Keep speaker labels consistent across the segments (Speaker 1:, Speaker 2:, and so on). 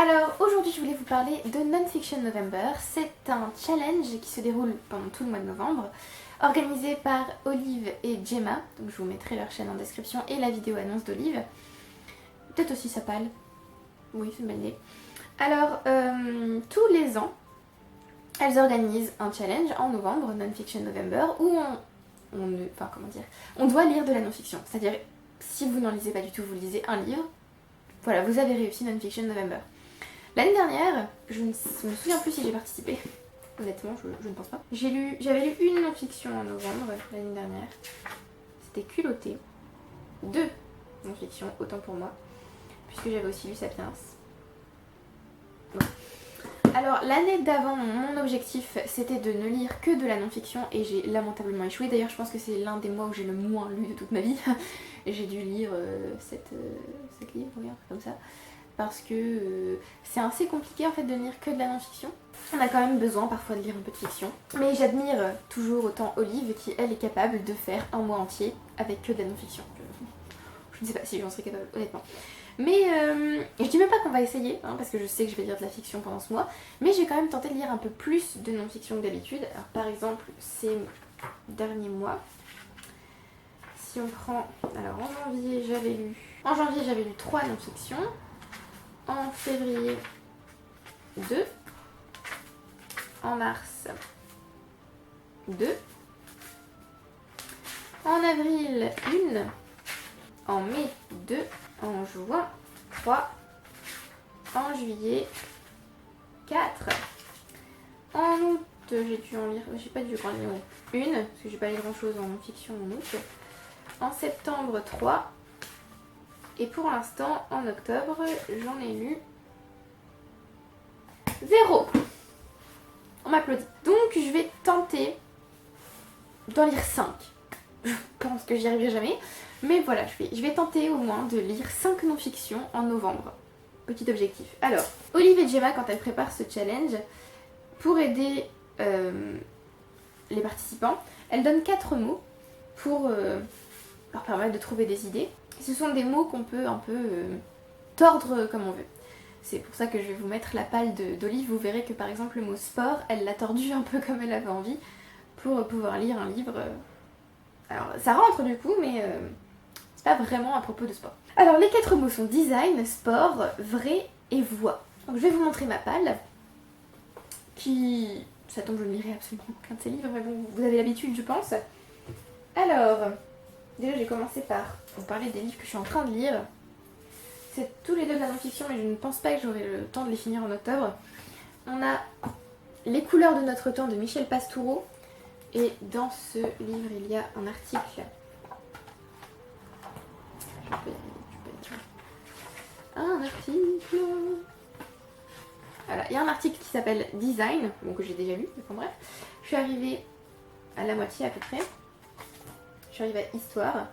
Speaker 1: Alors aujourd'hui je voulais vous parler de Non-Fiction November. C'est un challenge qui se déroule pendant tout le mois de novembre, organisé par Olive et Gemma. Donc je vous mettrai leur chaîne en description et la vidéo annonce d'Olive. Peut-être aussi Sapal. Oui, c'est une bonne idée. Alors tous les ans, elles organisent un challenge en novembre, Non-Fiction November, où on doit lire de la non-fiction. C'est-à-dire, si vous n'en lisez pas du tout, vous lisez un livre. Voilà, vous avez réussi Non-Fiction November. L'année dernière, je ne me souviens plus si j'ai participé. Honnêtement, je ne pense pas. J'avais lu une non-fiction en novembre l'année dernière. C'était Culotté. 2 non-fiction, autant pour moi. Puisque j'avais aussi lu Sapiens. Bon. Alors l'année d'avant, mon objectif c'était de ne lire que de la non-fiction et j'ai lamentablement échoué. D'ailleurs je pense que c'est l'un des mois où j'ai le moins lu de toute ma vie. J'ai dû lire 7 livres, oui, un truc comme ça. Parce que c'est assez compliqué en fait de lire que de la non-fiction. On a quand même besoin parfois de lire un peu de fiction. Mais j'admire toujours autant Olive qui elle est capable de faire un mois entier avec que de la non-fiction. Je ne sais pas si j'en serais capable honnêtement. Mais je dis même pas qu'on va essayer, hein, parce que je sais que je vais lire de la fiction pendant ce mois, mais j'ai quand même tenté de lire un peu plus de non-fiction que d'habitude. Alors par exemple, ces derniers mois, si on prend... Alors en janvier j'avais lu 3 non-fictions, en février 2, en mars 2, en avril 1, en mai 2, en juin 3, en juillet 4, en août j'ai dû en lire, j'ai pas dû en lire une, parce que j'ai pas lu grand chose en fiction en août, en septembre 3, et pour l'instant en octobre j'en ai lu 0. On m'applaudit. Donc je vais tenter d'en lire 5. Je pense que j'y arriverai jamais. Mais voilà, je vais tenter au moins de lire 5 non-fictions en novembre. Petit objectif. Alors, Olive et Gemma, quand elles préparent ce challenge, pour aider les participants, elles donnent 4 mots pour leur permettre de trouver des idées. Ce sont des mots qu'on peut un peu tordre comme on veut. C'est pour ça que je vais vous mettre la palle d'Olive. Vous verrez que par exemple le mot sport, elle l'a tordu un peu comme elle avait envie pour pouvoir lire un livre. Alors ça rentre du coup, mais c'est pas vraiment à propos de sport. Alors les 4 mots sont design, sport, vrai et voix. Donc je vais vous montrer ma palle qui... Ça tombe, je ne lirai absolument aucun de ces livres, mais bon, vous avez l'habitude je pense. Alors, déjà j'ai commencé par vous parler des livres que je suis en train de lire. C'est tous les deux de la non-fiction, mais je ne pense pas que j'aurai le temps de les finir en octobre. On a Les couleurs de notre temps de Michel Pastoureau. Et dans ce livre, il y a un article. Un article. Voilà, il y a un article qui s'appelle Design, bon, que j'ai déjà lu, mais enfin bref. Je suis arrivée à la moitié à peu près. Je suis arrivée à Histoire.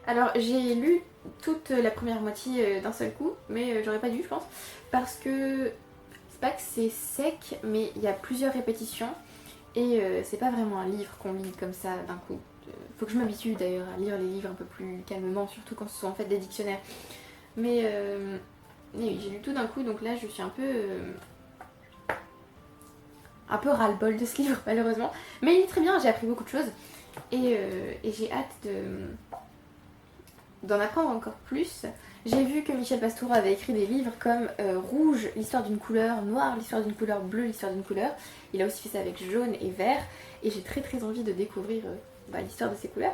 Speaker 1: Alors j'ai lu toute la première moitié d'un seul coup, mais j'aurais pas dû je pense, parce que c'est pas que c'est sec, mais il y a plusieurs répétitions et c'est pas vraiment un livre qu'on lit comme ça d'un coup. Faut que je m'habitue d'ailleurs à lire les livres un peu plus calmement, surtout quand ce sont en fait des dictionnaires. Mais oui, j'ai lu tout d'un coup, donc là je suis un peu ras-le-bol de ce livre malheureusement. Mais il est très bien, j'ai appris beaucoup de choses et j'ai hâte d'en apprendre encore plus. J'ai vu que Michel Pastoureau avait écrit des livres comme Rouge, l'histoire d'une couleur, Noir, l'histoire d'une couleur, Bleu, l'histoire d'une couleur. Il a aussi fait ça avec jaune et vert. Et j'ai très très envie de découvrir l'histoire de ces couleurs.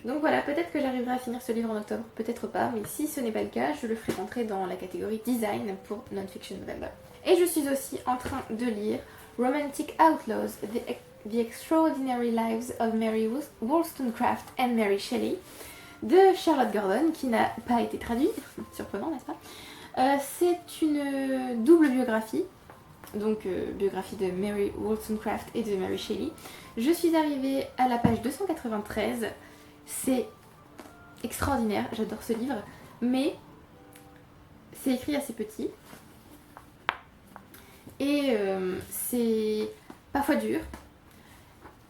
Speaker 1: Donc voilà, peut-être que j'arriverai à finir ce livre en octobre, peut-être pas. Mais si ce n'est pas le cas, je le ferai rentrer dans la catégorie Design pour Non-Fiction November. Et je suis aussi en train de lire Romantic Outlaws, The Extraordinary Lives of Mary Wollstonecraft and Mary Shelley, de Charlotte Gordon, qui n'a pas été traduite, surprenant n'est-ce pas. C'est une double biographie, donc biographie de Mary Wollstonecraft et de Mary Shelley. Je suis arrivée à la page 293, c'est extraordinaire, j'adore ce livre, mais c'est écrit assez petit, et c'est parfois dur.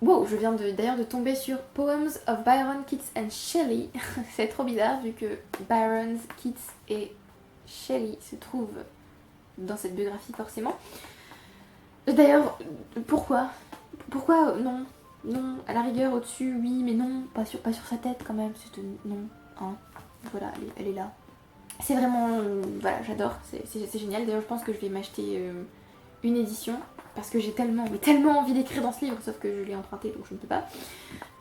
Speaker 1: Wow, je viens d'ailleurs de tomber sur Poems of Byron, Keats and Shelley. C'est trop bizarre vu que Byron, Keats et Shelley se trouvent dans cette biographie forcément. D'ailleurs, pourquoi non, non, à la rigueur au-dessus, oui, mais non, pas sur sa tête quand même, non, hein, voilà, elle est là. C'est vraiment, voilà, j'adore, c'est génial. D'ailleurs, je pense que je vais m'acheter une édition, parce que j'ai tellement, mais tellement envie d'écrire dans ce livre, sauf que je l'ai emprunté, donc je ne peux pas.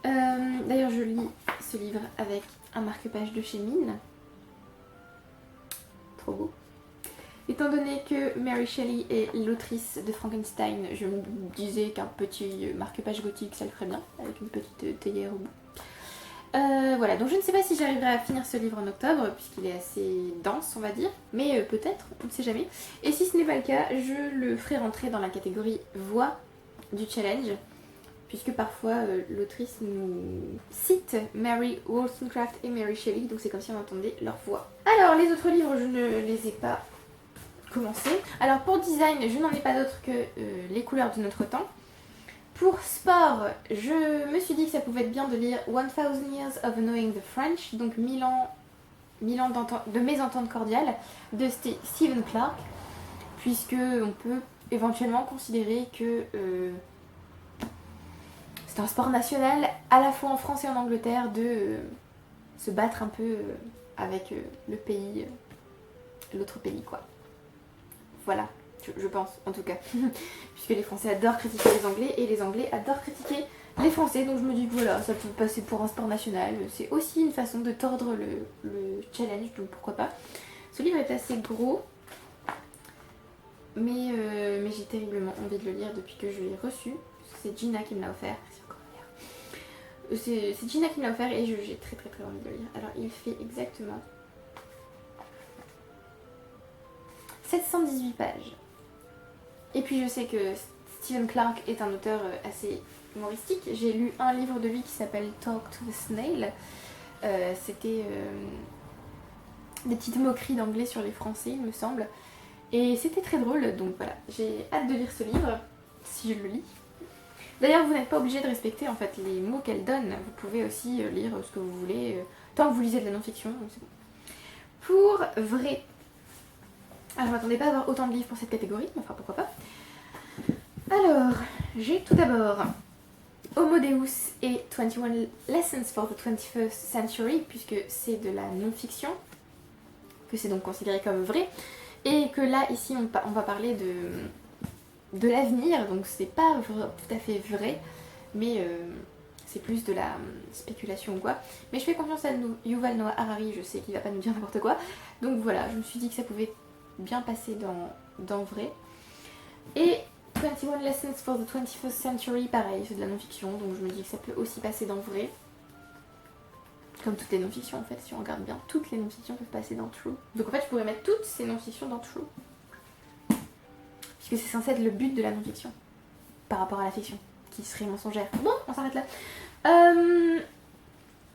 Speaker 1: D'ailleurs, je lis ce livre avec un marque-page de chez Mine. Trop beau. Étant donné que Mary Shelley est l'autrice de Frankenstein, je me disais qu'un petit marque-page gothique ça le ferait bien, avec une petite théière au bout. Voilà, donc je ne sais pas si j'arriverai à finir ce livre en octobre, puisqu'il est assez dense on va dire, mais peut-être, on ne sait jamais. Et si ce n'est pas le cas, je le ferai rentrer dans la catégorie voix du challenge, puisque parfois l'autrice nous cite Mary Wollstonecraft et Mary Shelley, donc c'est comme si on entendait leur voix. Alors les autres livres, je ne les ai pas commencés. Alors pour design, je n'en ai pas d'autres que Les couleurs de notre temps. Pour sport, je me suis dit que ça pouvait être bien de lire 1000 Years of Knowing the French, donc 1000 ans de mésentente cordiale de Stephen Clark, puisque on peut éventuellement considérer que c'est un sport national à la fois en France et en Angleterre de se battre un peu avec le pays, l'autre pays quoi. Voilà. Je pense, en tout cas. Puisque les Français adorent critiquer les Anglais et les Anglais adorent critiquer les Français. Donc je me dis que voilà, ça peut passer pour un sport national. C'est aussi une façon de tordre le challenge, donc pourquoi pas. Ce livre est assez gros. Mais j'ai terriblement envie de le lire depuis que je l'ai reçu. C'est Gina qui me l'a offert. C'est Gina qui me l'a offert et j'ai très très très envie de le lire. Alors il fait exactement 718 pages. Et puis je sais que Stephen Clark est un auteur assez humoristique. J'ai lu un livre de lui qui s'appelle Talk to the Snail. C'était des petites moqueries d'anglais sur les Français, il me semble. Et c'était très drôle, donc voilà. J'ai hâte de lire ce livre, si je le lis. D'ailleurs, vous n'êtes pas obligé de respecter en fait les mots qu'elle donne. Vous pouvez aussi lire ce que vous voulez, tant que vous lisez de la non-fiction, c'est bon. Pour vrai... Alors, je m'attendais pas à avoir autant de livres pour cette catégorie, mais enfin pourquoi pas. Alors, j'ai tout d'abord Homo Deus et 21 Lessons for the 21st Century, puisque c'est de la non-fiction, que c'est donc considéré comme vrai, et que là, ici, on va parler de l'avenir, donc c'est pas tout à fait vrai, mais c'est plus de la spéculation ou quoi. Mais je fais confiance à Yuval Noah Harari, je sais qu'il va pas nous dire n'importe quoi, donc voilà, je me suis dit que ça pouvait bien passer dans vrai. Et 21 Lessons for the 21st Century, pareil, c'est de la non-fiction, donc je me dis que ça peut aussi passer dans vrai. Comme toutes les non-fictions en fait, si on regarde bien, toutes les non-fictions peuvent passer dans True. Donc en fait je pourrais mettre toutes ces non-fictions dans True. Puisque c'est censé être le but de la non-fiction, par rapport à la fiction, qui serait mensongère. Bon, on s'arrête là.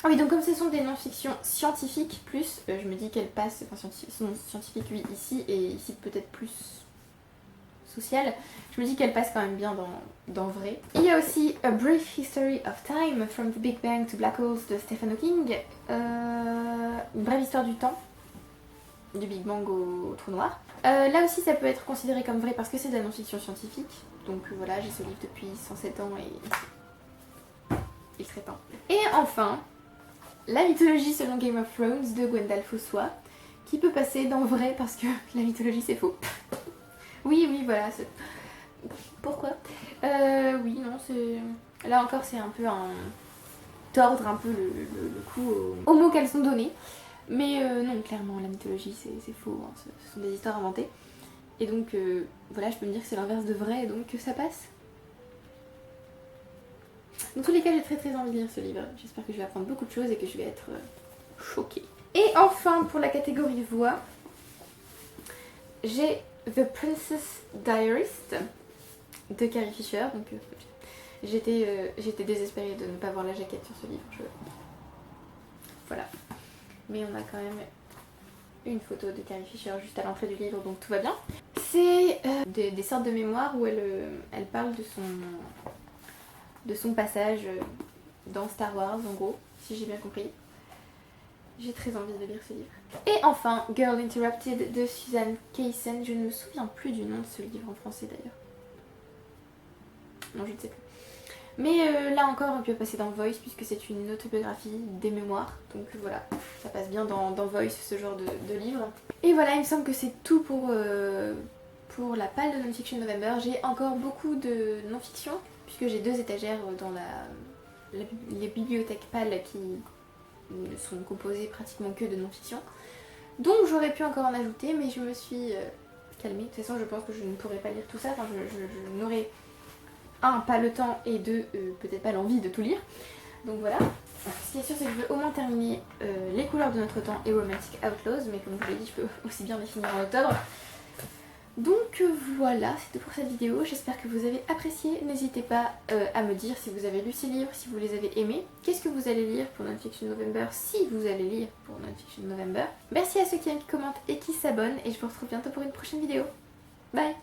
Speaker 1: Ah oui, donc comme ce sont des non-fictions scientifiques plus, je me dis qu'elles passent, enfin scientifiques oui ici, et ici peut-être plus sociale, je me dis qu'elle passe quand même bien dans vrai. Il y a aussi A Brief History of Time, From the Big Bang to Black Holes de Stephen Hawking, une brève histoire du temps, du Big Bang au trou noir. Là aussi ça peut être considéré comme vrai parce que c'est de la non-fiction scientifique, donc voilà, j'ai ce livre depuis 107 ans et il serait temps. Et enfin, La mythologie selon Game of Thrones de Gwendal Fossois, qui peut passer dans vrai parce que la mythologie c'est faux. Oui, voilà. Pourquoi oui, non, c'est... Là encore, c'est un peu un... tordre un peu le coup aux mots qu'elles sont donnés. Mais non, clairement, la mythologie, c'est faux. Hein. Ce sont des histoires inventées. Et donc, voilà, je peux me dire que c'est l'inverse de vrai, et donc que ça passe. Dans tous les cas, j'ai très très envie de lire ce livre. J'espère que je vais apprendre beaucoup de choses et que je vais être choquée. Et enfin, pour la catégorie voix, j'ai The Princess Diarist de Carrie Fisher. Donc j'étais désespérée de ne pas voir la jaquette sur ce livre. Voilà. Mais on a quand même une photo de Carrie Fisher juste à l'entrée du livre, donc tout va bien. C'est des sortes de mémoires où elle parle de son passage dans Star Wars, en gros, si j'ai bien compris. J'ai très envie de lire ce livre. Et enfin, Girl Interrupted de Suzanne Kaysen. Je ne me souviens plus du nom de ce livre en français d'ailleurs. Non, je ne sais plus. Mais là encore, on peut passer dans Voice puisque c'est une autobiographie des mémoires. Donc voilà, ça passe bien dans Voice, ce genre de livre. Et voilà, il me semble que c'est tout pour la palle de Non-Fiction November. J'ai encore beaucoup de non-fiction puisque j'ai 2 étagères dans les bibliothèques pâles qui ne sont composées pratiquement que de non-fiction. Donc j'aurais pu encore en ajouter, mais je me suis calmée. De toute façon, je pense que je ne pourrais pas lire tout ça. Enfin, je n'aurais pas le temps et peut-être pas l'envie de tout lire. Donc voilà. Ce qui est sûr, c'est que je veux au moins terminer Les couleurs de notre temps et Romantic Outlaws, mais comme je vous l'ai dit, je peux aussi bien les finir en octobre. Donc voilà, c'est tout pour cette vidéo. J'espère que vous avez apprécié. N'hésitez pas à me dire si vous avez lu ces livres, si vous les avez aimés. Qu'est-ce que vous allez lire pour Non-Fiction November, si vous allez lire pour Non-Fiction November. Merci à ceux qui aiment, qui commentent et qui s'abonnent. Et je vous retrouve bientôt pour une prochaine vidéo. Bye!